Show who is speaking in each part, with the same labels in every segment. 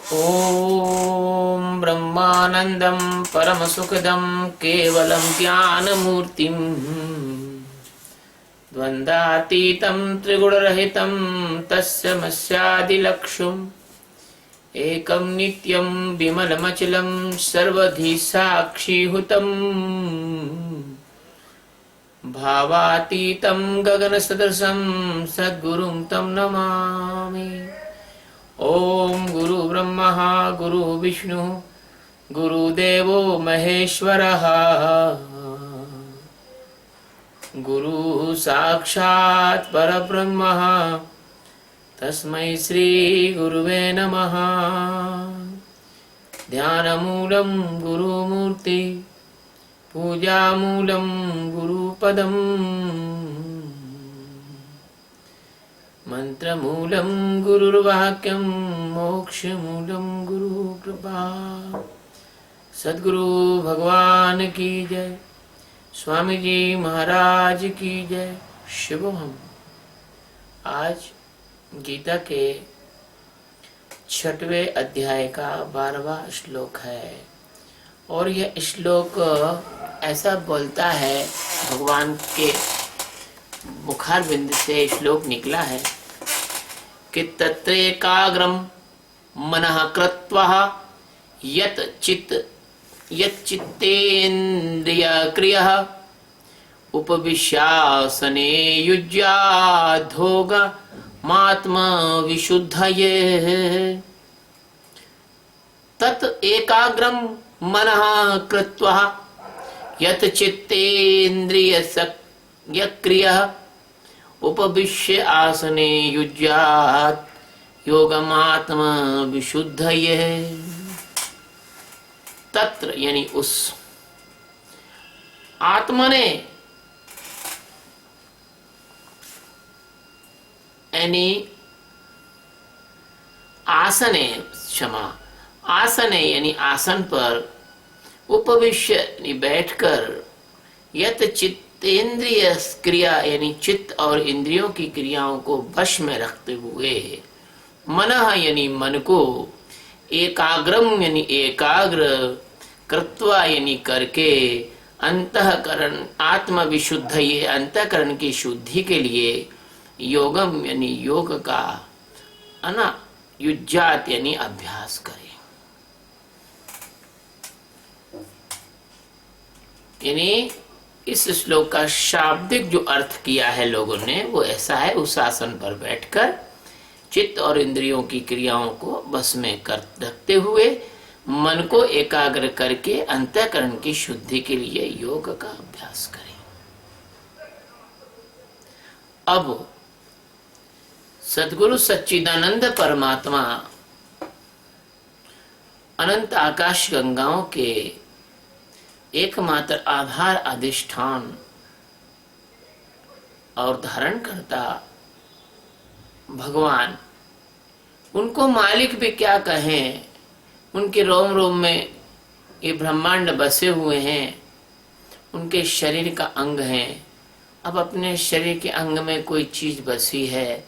Speaker 1: ॐ ब्रह्मानन्दं परमसुखदं केवलं ज्ञानमूर्तिं द्वन्द्वातीतं त्रिगुणरहितं तस्मैवादिलक्ष्यम् एकं नित्यं विमलमचलं सर्वधि साक्षीभूतम् भावातीतं गगनसदृशं सद्गुरुं तं नमामि। ओम गुरु ब्रह्मा गुरु विष्णु गुरुदेवो महेश्वरः गुरु साक्षात् परब्रह्म तस्मै श्री गुरुवे नमः। ध्यानमूलं गुरुमूर्ति पूजामूलं गुरुपदम् मंत्रमूलं गुरुर्वाक्यं मोक्षमूलं गुरुकृपा। सद्गुरु भगवान की जय, स्वामी जी महाराज की जय। शुभम। आज गीता के 6वें अध्याय का 12वां श्लोक है और यह श्लोक ऐसा बोलता है, भगवान के मुखार बिंद से श्लोक निकला है कि तत्रैकाग्रं मनः कृत्वा यच्चित्तेन्द्रियक्रियः उपविश्यासने युज्याद्धोगमात्मविशुद्धये। तत् एकाग्रं मनः कृत्वा यच्चित्तेन्द्रियक्रियः उपविश्य आसने युज्यात् योगमात्मा विशुद्धये। तत्र यानी उस आत्मने यानी आसने क्षमा आसने यानी आसन पर उपविश्य यानी बैठकर यत चित्तेन्द्रिय क्रिया यानी चित्त और इंद्रियों की क्रियाओं को वश में रखते हुए मनः यानी मन को एकाग्रम यानी एकाग्र कृत्वा यानी करके अंतःकरण आत्म विशुद्ध ये अंतःकरण की शुद्धि के लिए योगम यानी योग का युज्यात यानी अभ्यास करें। यानी इस श्लोक का शाब्दिक जो अर्थ किया है लोगों ने वो ऐसा है, उस आसन पर बैठकर चित्त और इंद्रियों की क्रियाओं को बस में कर रखते हुए मन को एकाग्र करके अंतःकरण की शुद्धि के लिए योग का अभ्यास करें। अब सद्गुरु सच्चिदानंद परमात्मा अनंत आकाश गंगाओं के एकमात्र आधार अधिष्ठान और धारण करता भगवान, उनको मालिक भी क्या कहें, उनके रोम रोम में ये ब्रह्मांड बसे हुए हैं, उनके शरीर का अंग हैं। अब अपने शरीर के अंग में कोई चीज बसी है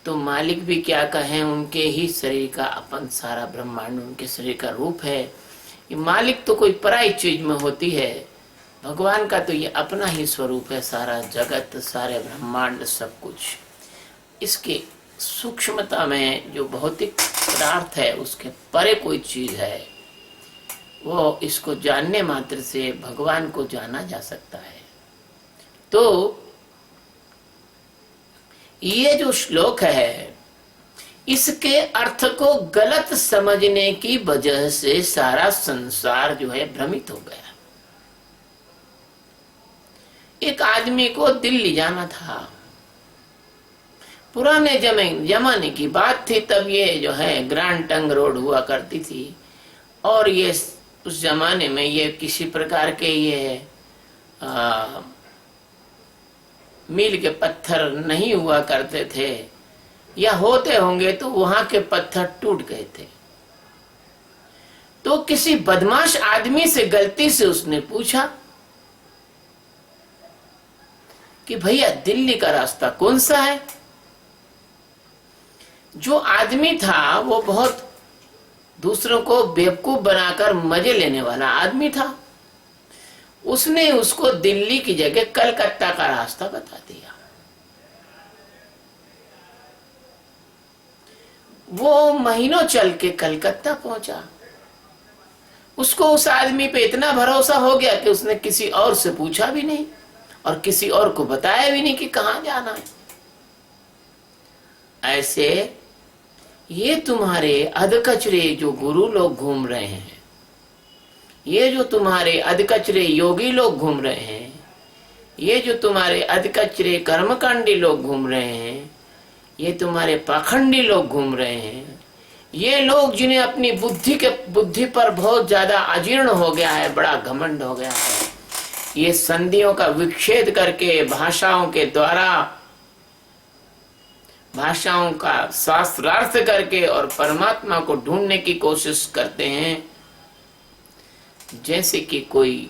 Speaker 1: तो मालिक भी क्या कहें, उनके ही शरीर का अपन सारा ब्रह्मांड उनके शरीर का रूप है। ये मालिक तो कोई पराई चीज में होती है, भगवान का तो ये अपना ही स्वरूप है। सारा जगत सारे ब्रह्मांड सब कुछ इसके सूक्ष्मता में जो भौतिक पदार्थ है उसके परे कोई चीज है, वो इसको जानने मात्र से भगवान को जाना जा सकता है। तो ये जो श्लोक है इसके अर्थ को गलत समझने की वजह से सारा संसार जो है भ्रमित हो गया। एक आदमी को दिल्ली जाना था, पुराने जमाने की बात थी, तब ये जो है ग्रैंड टंग रोड हुआ करती थी और ये उस जमाने में ये किसी प्रकार के ये मील के पत्थर नहीं हुआ करते थे, या होते होंगे तो वहां के पत्थर टूट गए थे। तो किसी बदमाश आदमी से गलती से उसने पूछा कि भैया दिल्ली का रास्ता कौन सा है। जो आदमी था वो बहुत दूसरों को बेवकूफ बनाकर मजे लेने वाला आदमी था। उसने उसको दिल्ली की जगह कलकत्ता का रास्ता बता दिया। वो महीनों चल के कलकत्ता पहुंचा। उसको उस आदमी पे इतना भरोसा हो गया कि उसने किसी और से पूछा भी नहीं और किसी और को बताया भी नहीं कि कहां जाना है। ऐसे ये तुम्हारे अधकचरे जो गुरु लोग घूम रहे हैं, ये जो तुम्हारे अधकचरे योगी लोग घूम रहे हैं, ये जो तुम्हारे अधकचरे कर्मकांडी लोग घूम रहे हैं, ये तुम्हारे पाखंडी लोग घूम रहे हैं, ये लोग जिन्हें अपनी बुद्धि पर बहुत ज्यादा अजीर्ण हो गया है, बड़ा घमंड हो गया है, ये संधियों का विच्छेद करके भाषाओं के द्वारा भाषाओं का शास्त्रार्थ करके और परमात्मा को ढूंढने की कोशिश करते हैं। जैसे कि कोई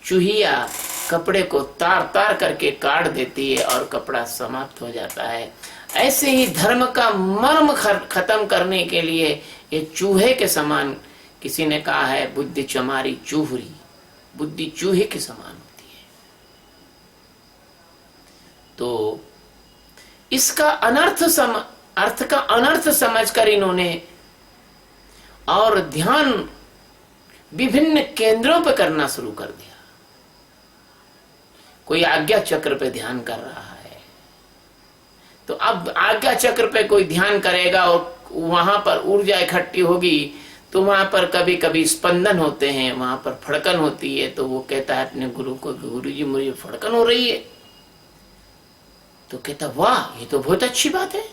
Speaker 1: चूहिया कपड़े को तार तार करके काट देती है और कपड़ा समाप्त हो जाता है, ऐसे ही धर्म का मर्म खत्म करने के लिए ये चूहे के समान, किसी ने कहा है बुद्धि चमारी चूहरी, बुद्धि चूहे के समान होती है। तो इसका अर्थ का अनर्थ समझकर इन्होंने और ध्यान विभिन्न केंद्रों पर करना शुरू कर दिया। कोई आज्ञा चक्र पे ध्यान कर रहा है, तो अब आज्ञा चक्र पे कोई ध्यान करेगा और वहां पर ऊर्जा इकट्ठी होगी, तो वहां पर कभी कभी स्पंदन होते हैं, वहां पर फड़कन होती है। तो वो कहता है अपने गुरु को, गुरु जी मुझे फड़कन हो रही है। तो कहता वाह ये तो बहुत अच्छी बात है।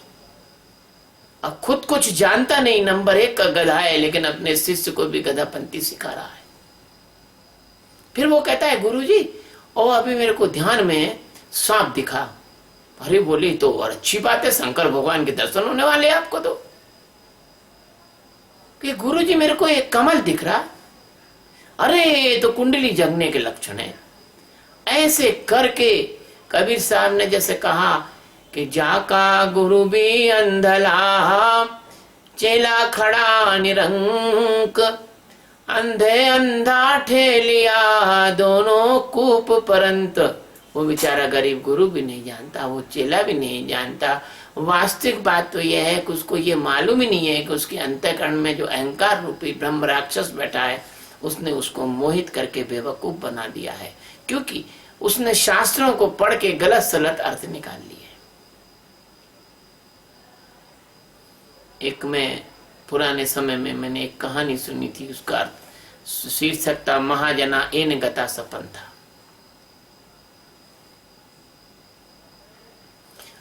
Speaker 1: अब खुद कुछ जानता नहीं, नंबर 1 का गधा है, लेकिन अपने शिष्य को भी गधापंती सिखा रहा है। फिर वो कहता है गुरु जी और अभी मेरे को ध्यान में सांप दिखा। अरे बोली तो और अच्छी बात है, शंकर भगवान के दर्शन होने वाले आपको। तो कि गुरु जी मेरे को एक कमल दिख रहा। अरे तो कुंडली जगने के लक्षण है। ऐसे करके कबीर साहब ने जैसे कहा कि जाका गुरु भी अंधला, चेला खड़ा निरंक, अंधे अंधा ठेलिया, दोनों कूप परंत। वो बेचारा गरीब गुरु भी नहीं जानता, वो चेला भी नहीं जानता। वास्तविक बात तो यह है कि उसको ये मालूम ही नहीं है कि उसके अंतःकरण में जो अहंकार रूपी ब्रह्म राक्षस बैठा है, उसने उसको मोहित करके बेवकूफ बना दिया है, क्योंकि उसने शास्त्रों को पढ़ के गलत सलत अर्थ निकाल लिए। एक में पुराने समय में मैंने एक कहानी सुनी थी, उसका अर्थ शीर्षक था महाजना एन गता सपन था।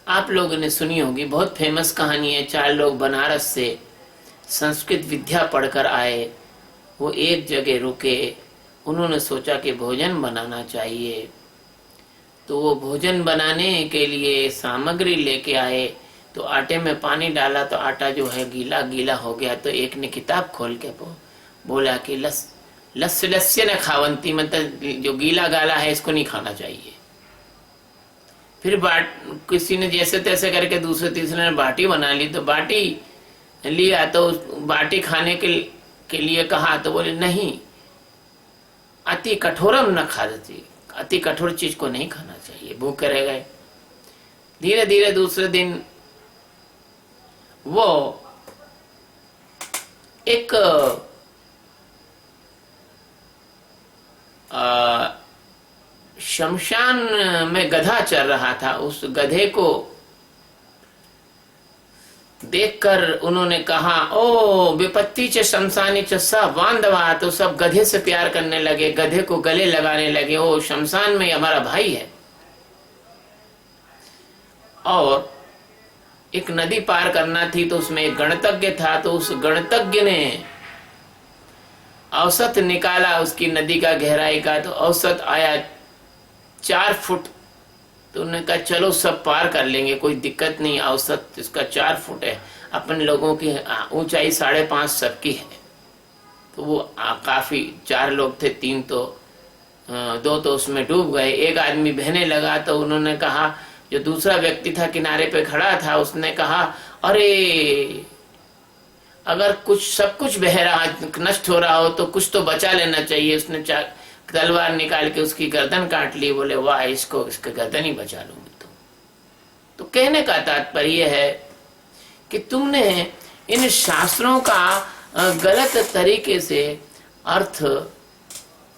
Speaker 1: आप लोगों ने सुनी होगी, बहुत फेमस कहानी है। 4 लोग बनारस से संस्कृत विद्या पढ़कर आए। वो एक जगह रुके, उन्होंने सोचा कि भोजन बनाना चाहिए। तो वो भोजन बनाने के लिए सामग्री लेके आए। तो आटे में पानी डाला तो आटा जो है गीला गीला हो गया। तो एक ने किताब खोल के बोला कि लस्य न खावंती, मतलब जो गीला गाला है इसको नहीं खाना चाहिए। फिर किसी ने जैसे तैसे करके दूसरे तीसरे ने बाटी बना ली। तो बाटी लिया तो बाटी खाने के लिए कहा तो बोले नहीं, अति कठोरम न खादती, अति कठोर चीज को नहीं खाना चाहिए, भूखे रह गए। धीरे धीरे दूसरे दिन वो एक शमशान में गधा चल रहा था। उस गधे को देखकर उन्होंने कहा ओ विपत्ति च शमशानी च सब बांधवा। तो सब गधे से प्यार करने लगे, गधे को गले लगाने लगे। ओ शमशान में हमारा भाई है। और एक नदी पार करना थी, तो उसमें एक गणतज्ञ था। तो उस गणतज्ञ ने औसत निकाला उसकी नदी का गहराई का। तो औसत आया 4 फुट। तो उन्होंने कहा चलो सब पार कर लेंगे, कोई दिक्कत नहीं, औसत इसका 4 फुट है। अपन लोगों की ऊंचाई 5.5 सबकी है। तो वो काफी 4 लोग थे, 3 तो 2 तो उसमें डूब गए। एक आदमी बहने लगा। तो उन्होंने कहा, जो दूसरा व्यक्ति था किनारे पे खड़ा था, उसने कहा अरे अगर कुछ सब कुछ बह रहा नष्ट हो रहा हो तो कुछ तो बचा लेना चाहिए। उसने तलवार निकाल के उसकी गर्दन काट ली। बोले वाह, इसका गर्दन ही बचा लूंगी। तो कहने का तात्पर्य है कि तुमने इन शास्त्रों का गलत तरीके से अर्थ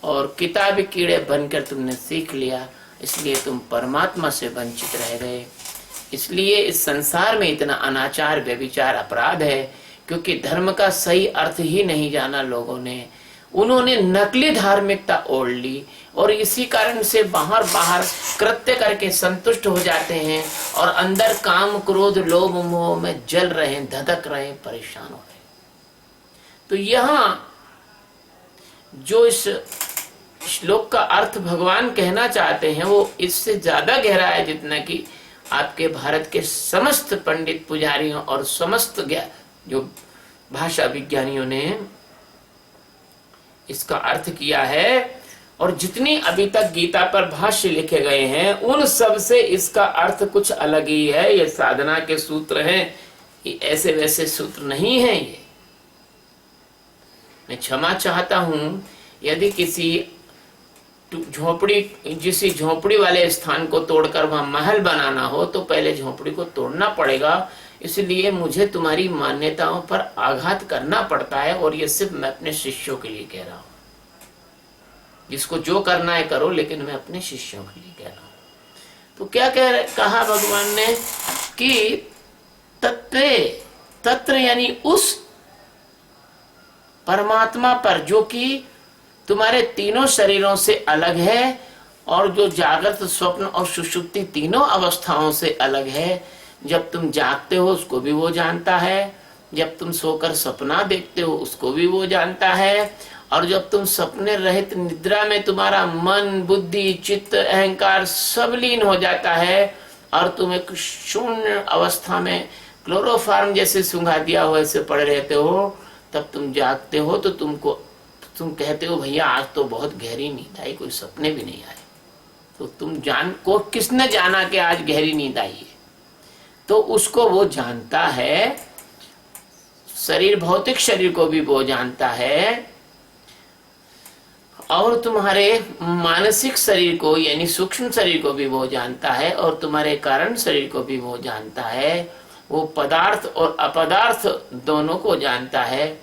Speaker 1: और किताबी कीड़े बनकर तुमने सीख लिया, इसलिए तुम परमात्मा से वंचित रह गए। इसलिए इस संसार में इतना अनाचार, व्यभिचार, अपराध है, क्योंकि धर्म का सही अर्थ ही नहीं जाना लोगों ने। उन्होंने नकली धार्मिकता ओढ़ ली और इसी कारण से बाहर कृत्य करके संतुष्ट हो जाते हैं और अंदर काम, क्रोध, लोभ, मोह में जल रहे हैं, धधक रहे हैं, परेशान हो रहे हैं। तो यहाँ जो इस श्लोक का अर्थ भगवान कहना चाहते हैं वो इससे ज्यादा गहरा है, जितना कि आपके भारत के समस्त पंडित पुजारियों और समस्त जो भाषा विज्ञानियों ने इसका अर्थ किया है। और जितनी अभी तक गीता पर भाष्य लिखे गए हैं उन सब से इसका अर्थ कुछ अलग ही है। ये साधना के सूत्र हैं, ये ऐसे वैसे सूत्र नहीं है। ये मैं क्षमा चाहता हूं यदि किसी झोपड़ी वाले स्थान को तोड़कर वहां महल बनाना हो तो पहले झोपड़ी को तोड़ना पड़ेगा। इसलिए मुझे तुम्हारी मान्यताओं पर आघात करना पड़ता है और ये सिर्फ मैं अपने शिष्यों के लिए कह रहा हूं। जिसको जो करना है करो, लेकिन मैं अपने शिष्यों के लिए कह रहा हूं। तो क्या कहा भगवान ने कि तत्र यानी उस परमात्मा पर जो कि तुम्हारे तीनों शरीरों से अलग है और जो जागृत, स्वप्न और सुषुप्ति तीनों अवस्थाओं से अलग है। जब तुम जागते हो उसको भी वो जानता है, जब तुम सोकर सपना देखते हो उसको भी वो जानता है, और जब तुम सपने रहित निद्रा में तुम्हारा मन, बुद्धि, चित्त, अहंकार सब लीन हो जाता है और तुम एक शून्य अवस्था में क्लोरोफार्म जैसे सुंघा दिया हुआ ऐसे पड़े रहते हो, तब तुम जागते हो तो तुम कहते हो भैया आज तो बहुत गहरी नींद आई, कोई सपने भी नहीं आए। तो तुम किसने जाना कि आज गहरी नींद आई है? तो उसको वो जानता है, भौतिक शरीर को भी वो जानता है और तुम्हारे मानसिक शरीर को यानी सूक्ष्म शरीर को भी वो जानता है और तुम्हारे कारण शरीर को भी वो जानता है। वो पदार्थ और अपदार्थ दोनों को जानता है,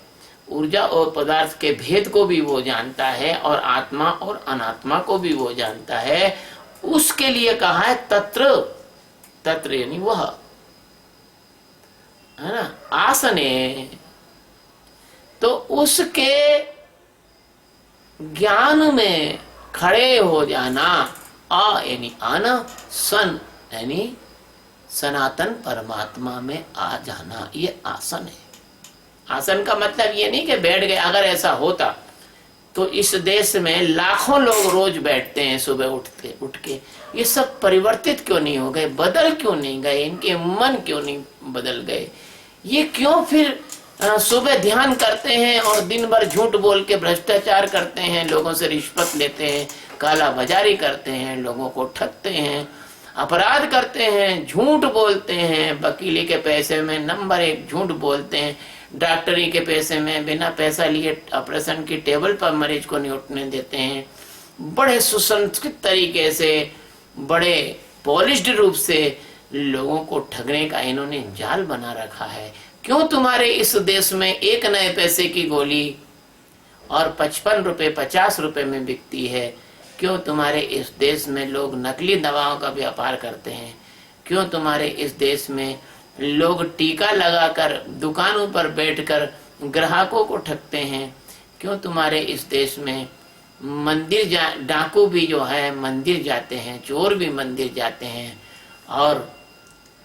Speaker 1: ऊर्जा और पदार्थ के भेद को भी वो जानता है और आत्मा और अनात्मा को भी वो जानता है। उसके लिए कहा है तत्र यानी वह, है ना, आसने। तो उसके ज्ञान में खड़े हो जाना, यानी आना, सन यानी सनातन परमात्मा में आ जाना, ये आसन है। आसन का मतलब ये नहीं कि बैठ गए। अगर ऐसा होता तो इस देश में लाखों लोग रोज बैठते हैं सुबह उठ के। ये सब परिवर्तित क्यों नहीं हो गए, बदल क्यों नहीं गए, इनके मन क्यों नहीं बदल गए? ये क्यों फिर सुबह ध्यान करते हैं और दिन भर झूठ बोल के भ्रष्टाचार करते हैं, लोगों से रिश्वत लेते हैं, काला बाजारी करते हैं, लोगों को ठगते हैं, अपराध करते हैं, झूठ बोलते हैं, वकीली के पैसे में नंबर 1 झूठ बोलते हैं, डॉक्टरी के पैसे में बिना पैसा लिए ऑपरेशन की टेबल पर मरीज को नहीं उठने देते हैं। बड़े सुसंस्कृत तरीके से, बड़े पॉलिश्ड रूप से लोगों को ठगने का इन्होंने जाल बना रखा है। क्यों तुम्हारे इस देश में 1 नए पैसे की गोली और 55 रुपए 50 रुपए में बिकती है? क्यों तुम्हारे इस देश में लोग नकली दवाओं का व्यापार करते हैं? क्यों तुम्हारे इस देश में लोग टीका लगाकर दुकानों पर बैठकर ग्राहकों को ठगते हैं? क्यों तुम्हारे इस देश में मंदिर डाकू भी जो है मंदिर जाते हैं, चोर भी मंदिर जाते हैं और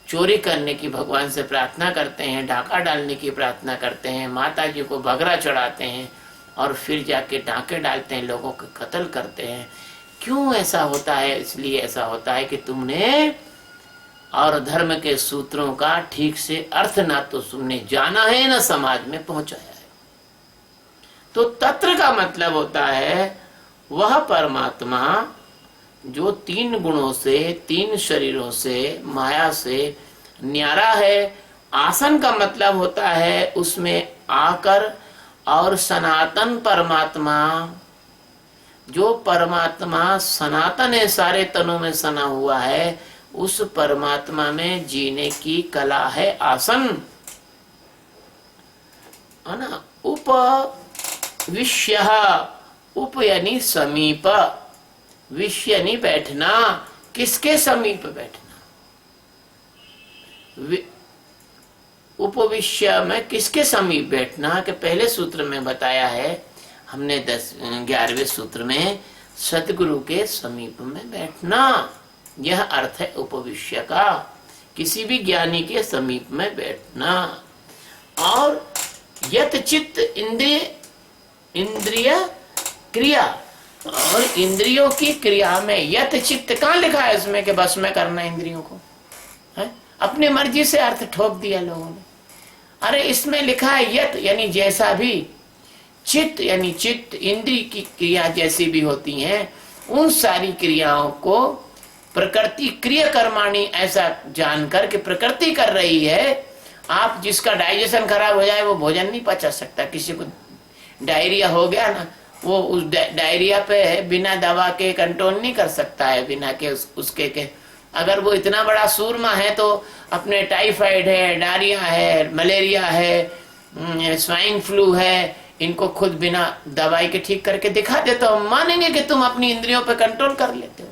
Speaker 1: चोरी करने की भगवान से प्रार्थना करते हैं, डाका डालने की प्रार्थना करते हैं, माता जी को बगरा चढ़ाते हैं और फिर जाके डाके डालते हैं, लोगों को कत्ल करते हैं? क्यों ऐसा होता है? इसलिए ऐसा होता है कि तुमने और धर्म के सूत्रों का ठीक से अर्थ ना तो तुमने जाना है ना समाज में पहुंचाया है। तो तत्र का मतलब होता है वह परमात्मा जो 3 गुणों से, 3 शरीरों से, माया से न्यारा है आसन का मतलब होता है उसमें आकर और सनातन परमात्मा, जो परमात्मा सनातन है, सारे तनों में सना हुआ है, उस परमात्मा में जीने की कला है आसन, है ना। उपविश्य, उप यानी समीप, विश्य यानी बैठना, किसके समीप बैठना, उपविश्य में किसके समीप बैठना, कि पहले सूत्र में बताया है हमने 11वें सूत्र में, सतगुरु के समीप में बैठना, यह अर्थ है उपविश्य का, किसी भी ज्ञानी के समीप में बैठना। और यत चित्त इंद्रिय क्रिया, और इंद्रियों की क्रिया में यत चित्त कहाँ लिखा है इसमें कि बस में करना इंद्रियों को है, अपनी मर्जी से अर्थ ठोक दिया लोगों ने। अरे इसमें लिखा है यत यानी जैसा भी, चित्त यानी चित्त, इंद्रिय की क्रिया जैसी भी होती हैं उन सारी क्रियाओं को प्रकृति क्रिया कर्माणी ऐसा जानकर के प्रकृति कर रही है। आप जिसका डाइजेशन खराब हो जाए वो भोजन नहीं पचा सकता, किसी को डायरिया हो गया ना, वो उस डायरिया पे बिना दवा के कंट्रोल नहीं कर सकता है, बिना के उसके के। अगर वो इतना बड़ा सूरमा है तो अपने टाइफाइड है, डायरिया है, मलेरिया है, स्वाइन फ्लू है, इनको खुद बिना दवाई के ठीक करके दिखा देता हो, मानेंगे कि तुम अपनी इंद्रियों पे कंट्रोल कर लेते हो।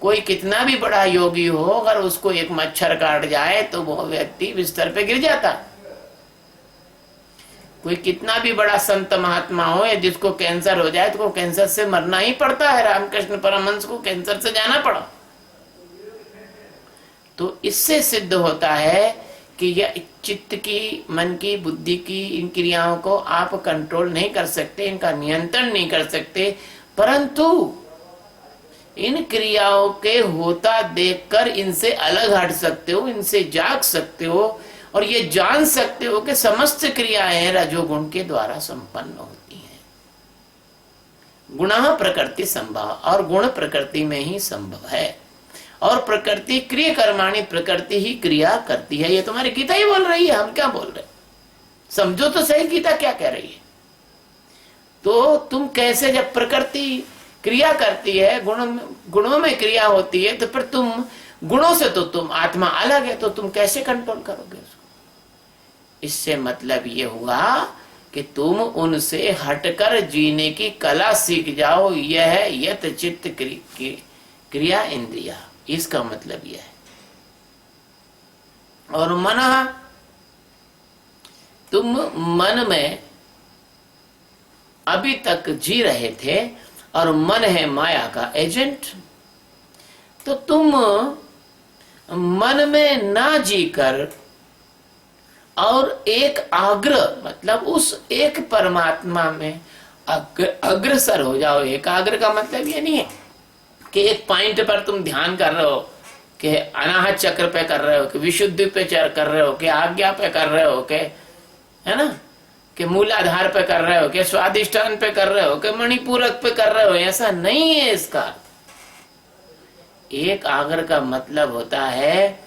Speaker 1: कोई कितना भी बड़ा योगी हो, अगर उसको एक मच्छर काट जाए तो वो व्यक्ति बिस्तर पे गिर जाता। कोई कितना भी बड़ा संत महात्मा हो, या जिसको कैंसर हो जाए तो कैंसर से मरना ही पड़ता है। रामकृष्ण परमहंस को कैंसर से जाना पड़ा। तो इससे सिद्ध होता है कि यह चित्त की, मन की, बुद्धि की इन क्रियाओं को आप कंट्रोल नहीं कर सकते, इनका नियंत्रण नहीं कर सकते, परंतु इन क्रियाओं के होता देखकर इनसे अलग हट सकते हो, इनसे जाग सकते हो, और ये जान सकते हो कि समस्त क्रियाएं रजोगुण के द्वारा संपन्न होती हैं। गुणः प्रकृति संभव, और गुण प्रकृति में ही संभव है, और प्रकृति क्रिया कर्माणी, प्रकृति ही क्रिया करती है। ये तुम्हारी गीता ही बोल रही है, हम क्या बोल रहे। समझो तो सही गीता क्या कह रही है। तो तुम कैसे, जब प्रकृति क्रिया करती है, गुणों में क्रिया होती है, तो फिर तुम गुणों से तो तुम आत्मा अलग है, तो तुम कैसे कंट्रोल करोगे उसको। इससे मतलब ये हुआ कि तुम उनसे हटकर जीने की कला सीख जाओ। यह है यत चित्त क्रिया इंद्रिया, इसका मतलब यह है। और मन, तुम मन में अभी तक जी रहे थे, और मन है माया का एजेंट, तो तुम मन में ना जीकर और एक आग्रह, मतलब उस एक परमात्मा में अग्रसर हो जाओ। एकाग्र का मतलब ये नहीं है कि एक पॉइंट पर तुम ध्यान कर रहे हो, कि अनाहत चक्र पे कर रहे हो, कि विशुद्धि पे कर रहे हो, कि आज्ञा पे कर रहे हो, के है ना, कि मूलाधार पे कर रहे हो, कि स्वादिष्ठान पे कर रहे हो, कि मणिपूरक पे कर रहे हो। ऐसा नहीं है इसका। एक आग्रह का मतलब होता है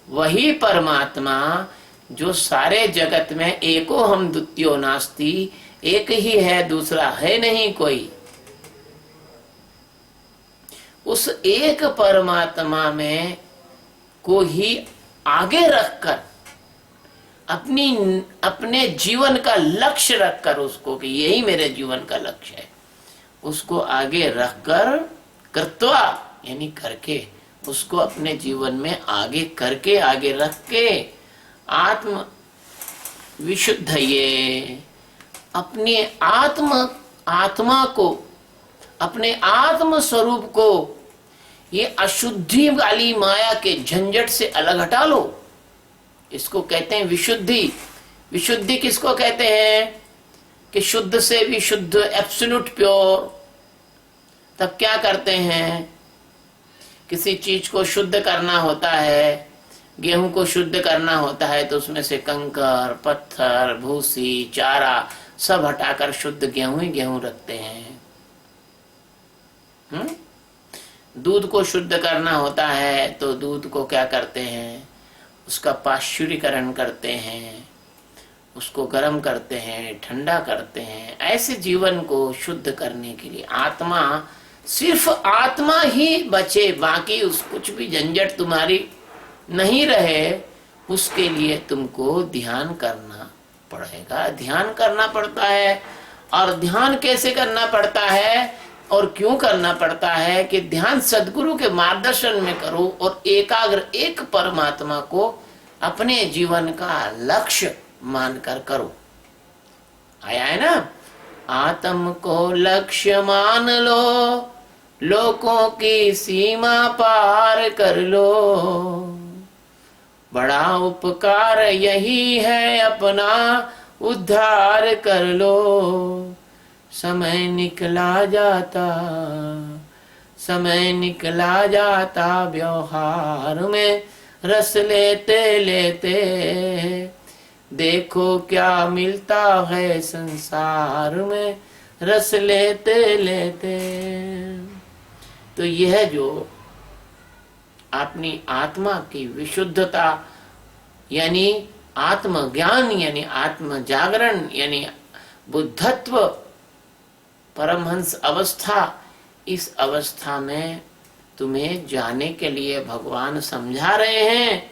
Speaker 1: वही परमात्मा जो सारे जगत में एको हम द्वितीयो नास्ति, एक ही है, दूसरा है नहीं कोई। उस एक परमात्मा में को ही आगे रखकर अपने जीवन का लक्ष्य रखकर, उसको कि यही मेरे जीवन का लक्ष्य है, उसको आगे रखकर, कृत्वा यानी करके, उसको अपने जीवन में आगे करके, आगे रख के, आत्म विशुद्ध, ये अपने आत्मा को, अपने आत्म स्वरूप को ये अशुद्धि वाली माया के झंझट से अलग हटा लो। इसको कहते हैं विशुद्धि। विशुद्धि किसको कहते हैं? कि शुद्ध से भी शुद्ध, एब्सोल्यूट प्योर। तब क्या करते हैं? किसी चीज को शुद्ध करना होता है, गेहूं को शुद्ध करना होता है, तो उसमें से कंकर, पत्थर, भूसी, चारा सब हटाकर शुद्ध गेहूं ही गेहूं रखते हैं। दूध को शुद्ध करना होता है तो दूध को क्या करते हैं? उसका पाश्चुरीकरण करते हैं, उसको गर्म करते हैं, ठंडा करते हैं। ऐसे जीवन को शुद्ध करने के लिए आत्मा, सिर्फ आत्मा ही बचे, बाकी उस कुछ भी झंझट तुम्हारी नहीं रहे, उसके लिए तुमको ध्यान करना पड़ेगा। ध्यान करना पड़ता है। और ध्यान कैसे करना पड़ता है और क्यों करना पड़ता है कि ध्यान सद्गुरु के मार्गदर्शन में करो और एकाग्र एक परमात्मा को अपने जीवन का लक्ष्य मानकर करो। आया है ना, आत्म को लक्ष्य मान लो, लोगों की सीमा पार कर लो, बड़ा उपकार यही है अपना उद्धार कर लो। समय निकला जाता, समय निकला जाता व्यवहार में, रस लेते लेते देखो क्या मिलता है संसार में, रस लेते लेते। तो यह जो अपनी आत्मा की विशुद्धता यानी आत्मज्ञान यानी आत्म जागरण यानी बुद्धत्व, परमहंस अवस्था, इस अवस्था में तुम्हें जाने के लिए भगवान समझा रहे हैं।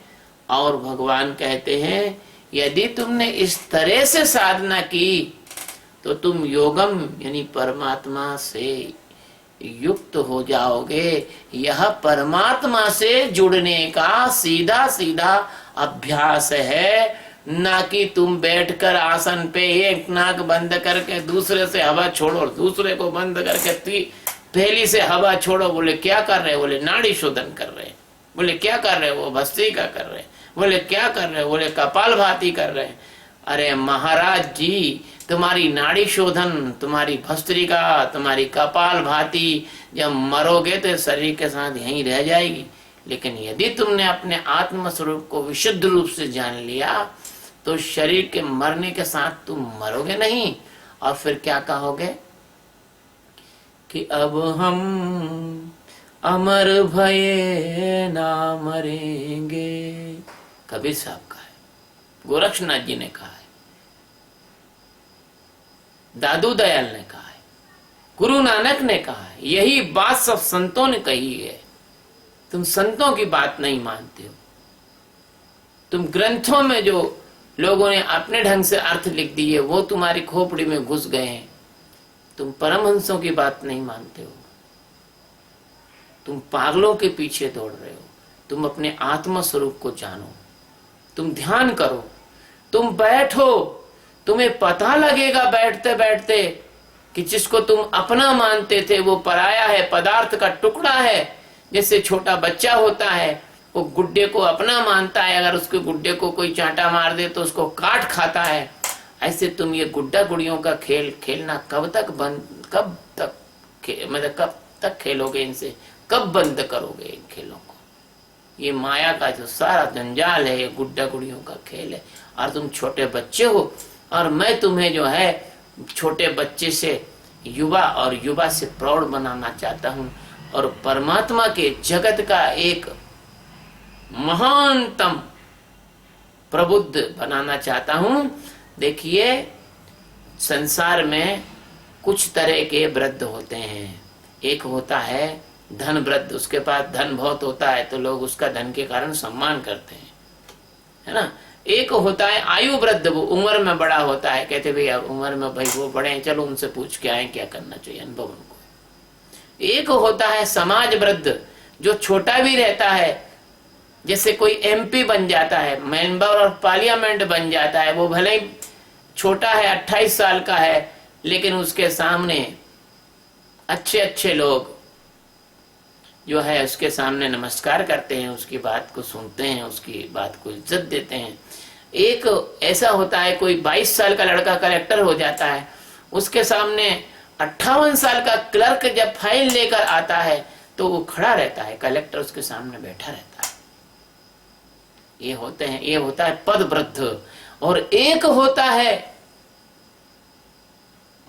Speaker 1: और भगवान कहते हैं यदि तुमने इस तरह से साधना की तो तुम योगम यानी परमात्मा से युक्त हो जाओगे। यह परमात्मा से जुड़ने का सीधा सीधा अभ्यास है, ना कि तुम बैठकर आसन पे एक नाक बंद करके दूसरे से हवा छोड़ो, दूसरे को बंद करके पहली से हवा छोड़ो। बोले क्या कर रहे? बोले नाड़ी शोधन कर रहे। बोले क्या कर रहे? वो भस्त्रिका कर रहे। बोले क्या कर रहे? बोले कपाल भाती कर रहे। अरे महाराज जी, तुम्हारी नाड़ी शोधन, तुम्हारी भस्त्रिका, तुम्हारी कपाल भाती जब मरोगे तो शरीर के साथ यहीं रह जाएगी। लेकिन यदि तुमने अपने आत्म स्वरूप को विशुद्ध रूप से जान लिया तो शरीर के मरने के साथ तुम मरोगे नहीं। और फिर क्या कहोगे कि अब हम अमर भये ना मरेंगे। कबीर साहब का है, गोरक्षनाथ जी ने कहा है, दादू दयाल ने कहा है, गुरु नानक ने कहा है। यही बात सब संतों ने कही है। तुम संतों की बात नहीं मानते हो। तुम ग्रंथों में जो लोगों ने अपने ढंग से अर्थ लिख दिए वो तुम्हारी खोपड़ी में घुस गए हैं। तुम परमहंसों की बात नहीं मानते हो। तुम पागलों के पीछे दौड़ रहे हो। तुम अपने आत्मा स्वरूप को जानो, तुम ध्यान करो, तुम बैठो। तुम्हें पता लगेगा बैठते बैठते कि जिसको तुम अपना मानते थे वो पराया है, पदार्थ का टुकड़ा है। जैसे छोटा बच्चा होता है, वो गुड्डे को अपना मानता है, अगर उसके गुड्डे को कोई चांटा मार दे तो उसको काट खाता है। ऐसे तुम ये गुड्डा गुड़ियों का खेल खेलना कब तक मतलब कब तक खेलोगे? इनसे कब बंद करोगे इन खेलों को? ये माया का जो सारा जंजाल है, ये गुड्डा गुड़ियों का खेल है। और तुम छोटे बच्चे हो, और मैं तुम्हें जो है छोटे बच्चे से युवा और युवा से प्रौढ़ बनाना चाहता हूँ और परमात्मा के जगत का एक महानतम प्रबुद्ध बनाना चाहता हूँ। देखिए, संसार में कुछ तरह के वृद्ध होते हैं। एक होता है धन वृद्ध, उसके पास धन बहुत होता है तो लोग उसका धन के कारण सम्मान करते हैं, है ना। एक होता है आयु वृद्ध, वो उम्र में बड़ा होता है, कहते भैया उम्र में भाई वो बड़े हैं, चलो उनसे पूछ के आए क्या करना चाहिए, अनुभव उनको। एक होता है समाज वृद्ध, जो छोटा भी रहता है, जैसे कोई एमपी बन जाता है, मेंबर ऑफ पार्लियामेंट बन जाता है, वो भले ही छोटा है, 28 साल का है, लेकिन उसके सामने अच्छे अच्छे लोग जो है उसके सामने नमस्कार करते हैं, उसकी बात को सुनते हैं, उसकी बात को इज्जत देते हैं। एक ऐसा होता है कोई 22 साल का लड़का कलेक्टर हो जाता है, उसके सामने 58 साल का क्लर्क जब फाइल लेकर आता है तो वो खड़ा रहता है, कलेक्टर उसके सामने बैठा रहता है। ये होते हैं, ये होता है पद वृद्ध। और एक होता है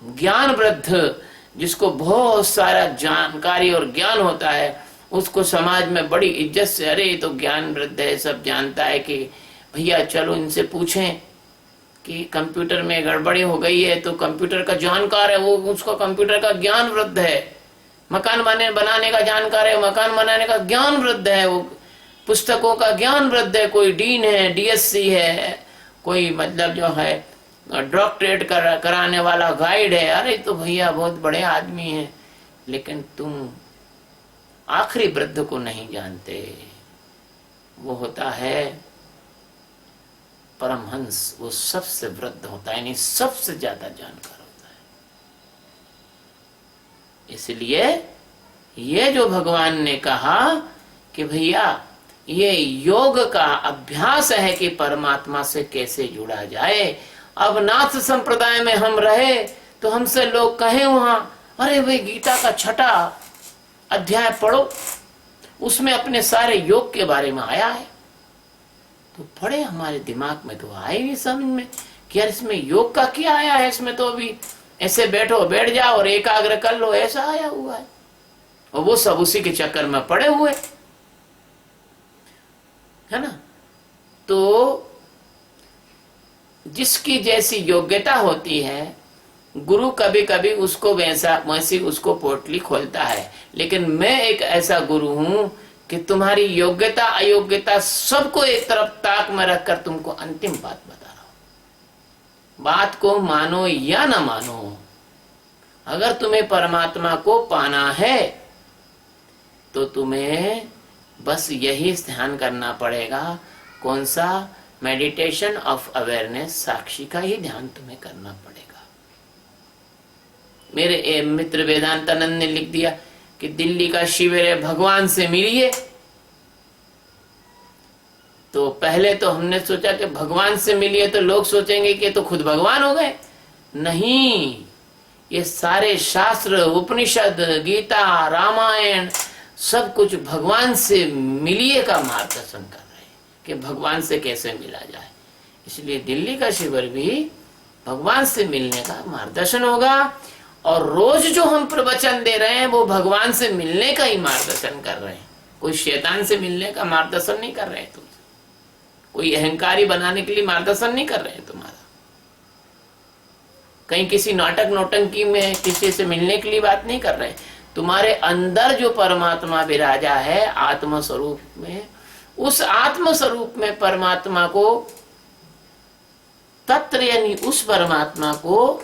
Speaker 1: ज्ञान वृद्ध, जिसको बहुत सारा जानकारी और ज्ञान होता है, उसको समाज में बड़ी इज्जत से, अरे ये तो ज्ञान वृद्ध है, सब जानता है कि भैया चलो इनसे पूछें कि कंप्यूटर में गड़बड़ी हो गई है, तो कंप्यूटर का जानकार है वो, उसको कंप्यूटर का ज्ञान वृद्ध है। मकान बनाने का जानकार है, मकान बनाने का ज्ञान वृद्ध है। वो पुस्तकों का ज्ञान वृद्ध है, कोई डीन है, डीएससी है, कोई मतलब जो है डॉक्टरेट कराने वाला गाइड है। अरे तो भैया बहुत बड़े आदमी हैं, लेकिन तुम आखिरी वृद्ध को नहीं जानते। वो होता है परमहंस, वो सबसे वृद्ध होता है, यानी सबसे ज्यादा जानकार होता है। इसलिए ये जो भगवान ने कहा कि भैया ये योग का अभ्यास है कि परमात्मा से कैसे जुड़ा जाए। अब नाथ संप्रदाय में हम रहे तो हमसे लोग कहें वहां, अरे भाई गीता का 6ठा अध्याय पढ़ो, उसमें अपने सारे योग के बारे में आया है। तो पढ़े, हमारे दिमाग में तो आए नहीं समझ में कि यार इसमें योग का क्या आया है। इसमें तो अभी ऐसे बैठ जाओ और एकाग्र कर लो, ऐसा आया हुआ है। और वो सब उसी के चक्कर में पड़े हुए है ना। तो जिसकी जैसी योग्यता होती है, गुरु कभी कभी उसको वैसी उसको पोटली खोलता है। लेकिन मैं एक ऐसा गुरु हूं कि तुम्हारी योग्यता अयोग्यता सबको एक तरफ ताक में रखकर तुमको अंतिम बात बता रहा हूं। बात को मानो या ना मानो, अगर तुम्हें परमात्मा को पाना है तो तुम्हें बस यही ध्यान करना पड़ेगा। कौन सा? मेडिटेशन ऑफ अवेयरनेस, साक्षी का ही ध्यान तुम्हें करना पड़ेगा। मेरे मित्र वेदांतानंद ने लिख दिया कि दिल्ली का शिविर है, भगवान से मिलिए। तो पहले तो हमने सोचा कि भगवान से मिलिए तो लोग सोचेंगे कि तो खुद भगवान हो गए। नहीं, ये सारे शास्त्र, उपनिषद, गीता, रामायण, सब कुछ भगवान से मिलिए का मार्गदर्शन कर रहे हैं कि भगवान से कैसे मिला जाए। इसलिए दिल्ली का शिविर भी भगवान से मिलने का मार्गदर्शन होगा। और रोज जो हम प्रवचन दे रहे हैं वो भगवान से मिलने का ही मार्गदर्शन कर रहे हैं। कोई शैतान से मिलने का मार्गदर्शन नहीं कर रहे हैं तुमसे, कोई अहंकारी बनाने के लिए मार्गदर्शन नहीं कर रहे हैं तुम्हारा, कहीं किसी नाटक नौटंकी में किसी से मिलने के लिए बात नहीं कर रहे हैं। तुम्हारे अंदर जो परमात्मा विराजा है आत्म स्वरूप में, उस आत्म स्वरूप में परमात्मा को, तत्र यानी उस परमात्मा को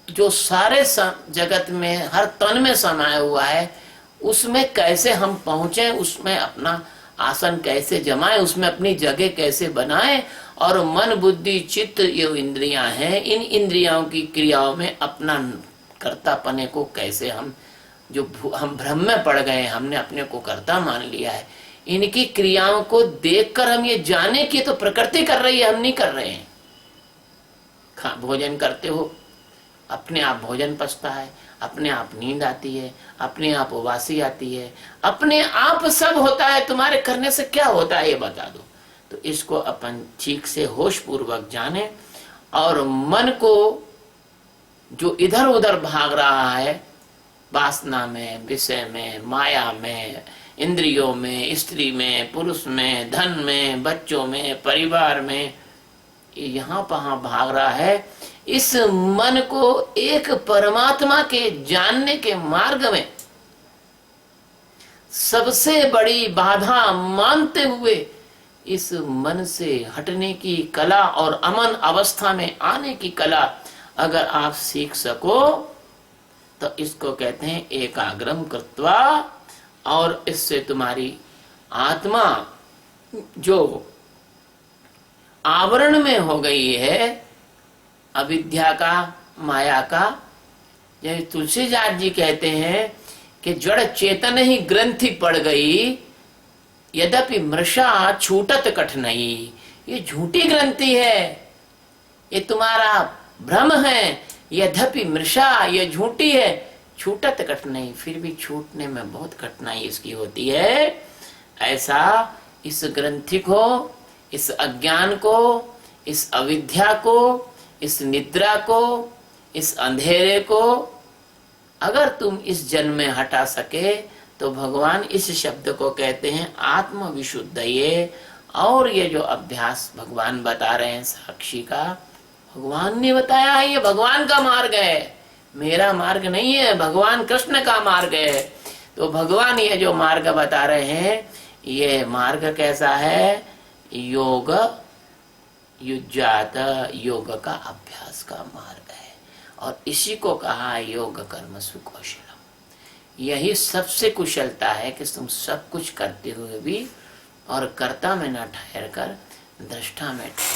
Speaker 1: जो सारे जगत में हर तन में समाया हुआ है, उसमें कैसे हम पहुंचे, उसमें अपना आसन कैसे जमाए, उसमें अपनी जगह कैसे बनाए। और मन बुद्धि चित्त ये इंद्रियां हैं, इन इंद्रियों की क्रियाओं में अपना कर्तापने को कैसे हम भ्रम में पड़ गए, हमने अपने को कर्ता मान लिया है। इनकी क्रियाओं को देखकर हम ये जाने कि तो प्रकृति कर रही है, हम नहीं कर रहे हैं। भोजन करते हो, अपने आप भोजन पचता है, अपने आप नींद आती है, अपने आप उबासी आती है, अपने आप सब होता है। तुम्हारे करने से क्या होता है ये बता दो। तो इसको अपन ठीक से होश पूर्वक जाने। और मन को जो इधर उधर भाग रहा है, वासना में, विषय में, माया में, इंद्रियों में, स्त्री में, पुरुष में, धन में, बच्चों में, परिवार में, यहाँ वहां भाग रहा है, इस मन को एक परमात्मा के जानने के मार्ग में सबसे बड़ी बाधा मानते हुए इस मन से हटने की कला और अमन अवस्था में आने की कला अगर आप सीख सको तो इसको कहते हैं एकाग्रम कृत्वा। और इससे तुम्हारी आत्मा जो आवरण में हो गई है अविद्या का, माया का, जैसे तुलसीदास जी कहते हैं कि जड़ चेतन ही ग्रंथि पड़ गई, यद्यपि मृषा छूटत कठिनाई। ये झूठी ग्रंथि है, ये तुम्हारा भ्रम है। यद्यपि मृषा, ये झूठी है, छूटत कठिनाई, फिर भी छूटने में बहुत कठिनाई इसकी होती है। ऐसा इस ग्रंथि को, इस अज्ञान को, इस अविद्या को, इस निद्रा को, इस अंधेरे को अगर तुम इस जन्म में हटा सके तो भगवान इस शब्द को कहते हैं आत्म विशुद्ध। ये और ये जो अभ्यास भगवान बता रहे हैं साक्षी का, भगवान ने बताया है, ये भगवान का मार्ग है, मेरा मार्ग नहीं है, भगवान कृष्ण का मार्ग है। तो भगवान ये जो मार्ग बता रहे हैं, ये मार्ग कैसा है? योग युज्यात, योग का अभ्यास का मार्ग है। और इसी को कहा योग कर्म सुकौशलम। यही सबसे कुशलता है कि तुम सब कुछ करते हुए भी और कर्ता में न ठहर कर दृष्टा में ठहर